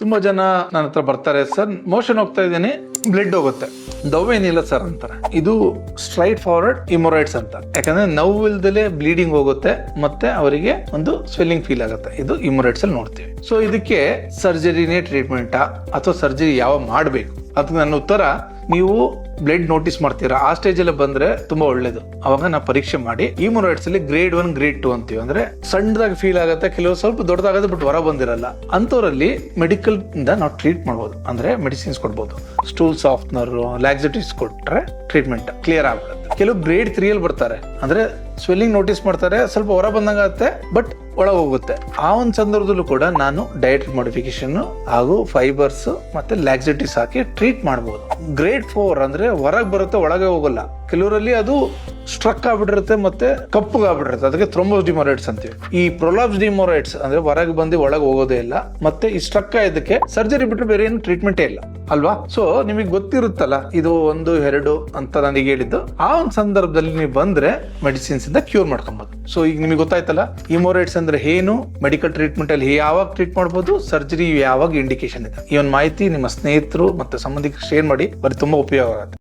ತುಂಬಾ ಜನ ನನ್ನ ಹತ್ರ ಬರ್ತಾರೆ, ಸರ್ ಮೋಷನ್ ಹೋಗ್ತಾ ಇದ್ದೀನಿ, ಬ್ಲಡ್ ಹೋಗುತ್ತೆ, ನೋವೇನಿಲ್ಲ ಸರ್ ಅಂತಾರೆ. ಇದು ಸ್ಟ್ರೈಟ್ ಫಾರ್ವರ್ಡ್ ಇಮೊರೈಡ್ಸ್ ಅಂತ. ಯಾಕಂದ್ರೆ ನೋವು ಇಲ್ದಲೆ ಬ್ಲೀಡಿಂಗ್ ಹೋಗುತ್ತೆ ಮತ್ತೆ ಅವರಿಗೆ ಒಂದು ಸ್ವೆಲ್ಲಿಂಗ್ ಫೀಲ್ ಆಗುತ್ತೆ. ಇದು ಇಮೊರೈಡ್ಸ್ ಅಲ್ಲಿ ನೋಡ್ತೀವಿ. ಸೊ ಇದಕ್ಕೆ ಸರ್ಜರಿನೇ ಟ್ರೀಟ್ಮೆಂಟಾ ಅಥವಾ ಸರ್ಜರಿ ಯಾವ ಮಾಡಬೇಕು? ಅದಕ್ಕೆ ನನ್ನ ಉತ್ತರ, ನೀವು ಬ್ಲಡ್ ನೋಟಿಸ್ ಮಾಡ್ತೀರಾ, ಆ ಸ್ಟೇಜ್ ಅಲ್ಲಿ ಬಂದ್ರೆ ತುಂಬಾ ಒಳ್ಳೇದು. ಅವಾಗ ನಾವು ಪರೀಕ್ಷೆ ಮಾಡಿ ಇಮೊರೈಡ್ಸ್ ಅಲ್ಲಿ ಗ್ರೇಡ್ 1 ಗ್ರೇಡ್ 2 ಅಂತೀವಿ. ಅಂದ್ರೆ ಸಣ್ಣದಾಗಿ ಫೀಲ್ ಆಗುತ್ತೆ, ಕೆಲವು ಸ್ವಲ್ಪ ದೊಡ್ಡದಾಗುತ್ತೆ ಬಟ್ ಹೊರ ಬಂದಿರಲ್ಲ. ಅಂತವರಲ್ಲಿ ಮೆಡಿಕಲ್ ಇಂದ ನಾವು ಟ್ರೀಟ್ ಮಾಡ್ಬೋದು. ಅಂದ್ರೆ ಮೆಡಿಸಿನ್ಸ್ ಕೊಡ್ಬೋದು, ಸ್ಟೂಲ್ ಸಾಫ್ಟ್ನರ್, ಲ್ಯಾಕ್ಸಿಟಿವ್ಸ್ ಕೊಟ್ರೆ ಟ್ರೀಟ್ಮೆಂಟ್ ಕ್ಲಿಯರ್ ಆಗ್ಬಿಡುತ್ತೆ. ಕೆಲವು ಗ್ರೇಡ್ 3 ಅಲ್ಲಿ ಬರ್ತಾರೆ, ಅಂದ್ರೆ ಸ್ವೆಲ್ಲಿಂಗ್ ನೋಟಿಸ್ ಮಾಡ್ತಾರೆ, ಸ್ವಲ್ಪ ಹೊರ ಬಂದಂಗಾಗುತ್ತೆ ಬಟ್ ಒಳಗೆ ಹೋಗುತ್ತೆ. ಆ ಒಂದು ಸಂದರ್ಭದಲ್ಲೂ ಕೂಡ ನಾನು ಡಯಟ್ ಮಾಡಿಫಿಕೇಶನ್ ಹಾಗೂ ಫೈಬರ್ಸ್ ಮತ್ತೆ ಲ್ಯಾಕ್ಸಿಟಿವ್ಸ್ ಹಾಕಿ ಟ್ರೀಟ್ ಮಾಡಬಹುದು. ಗ್ರೇಡ್ 4 ಅಂದ್ರೆ ಹೊರಗೆ ಬರುತ್ತೆ, ಒಳಗೆ ಹೋಗಲ್ಲ. ಕೆಲವರಲ್ಲಿ ಅದು ಸ್ಟ್ರಕ್ ಆಗ್ಬಿಟ್ಟಿರುತ್ತೆ ಮತ್ತೆ ಕಪ್ಪುಗಾಗ್ಬಿಟ್ಟಿರುತ್ತೆ, ಅದಕ್ಕೆ ಥ್ರೋಂಬೋಸ್ ಡಿಮೊರೈಡ್ಸ್ ಅಂತೀವಿ. ಈ ಪ್ರೊಲಾಪ್ಸ್ ಡಿಮೊರೈಡ್ಸ್ ಅಂದ್ರೆ ಹೊರಗೆ ಬಂದು ಒಳಗೆ ಹೋಗೋದೇ ಇಲ್ಲ, ಮತ್ತೆ ಈ ಸ್ಟ್ರಕ್ ಆಯ್ದಕ್ಕೆ ಸರ್ಜರಿ ಬಿಟ್ಟರೆ ಬೇರೆ ಏನು ಟ್ರೀಟ್ಮೆಂಟೇ ಇಲ್ಲ ಅಲ್ವಾ. ಸೊ ನಿಮಗೆ ಗೊತ್ತಿರುತ್ತಲ್ಲ ಇದು 1, 2 ಅಂತ ನನಗೆ ಹೇಳಿದ್ದು. ಆ ಒಂದು ಸಂದರ್ಭದಲ್ಲಿ ನೀವು ಬಂದ್ರೆ ಮೆಡಿಸಿನ್ಸ್ ಇಂದ ಕ್ಯೂರ್ ಮಾಡ್ಕೊಬಹುದು. ಸೊ ಈಗ ನಿಮಗೆ ಗೊತ್ತಾಯ್ತಲ್ಲ ಇಮೊರೈಡ್ಸ್ ಅಂದ್ರೆ ಏನು, ಮೆಡಿಕಲ್ ಟ್ರೀಟ್ಮೆಂಟ್ ಅಲ್ಲಿ ಯಾವಾಗ ಟ್ರೀಟ್ ಮಾಡಬಹುದು, ಸರ್ಜರಿ ಯಾವಾಗ ಇಂಡಿಕೇಶನ್ ಇದೆ. ಈ ಒಂದು ಮಾಹಿತಿ ನಿಮ್ಮ ಸ್ನೇಹಿತರು ಮತ್ತೆ ಸಂಬಂಧಿಕರು ಶೇರ್ ಮಾಡಿ, ಬರೀ ತುಂಬಾ ಉಪಯೋಗ ಆಗುತ್ತೆ.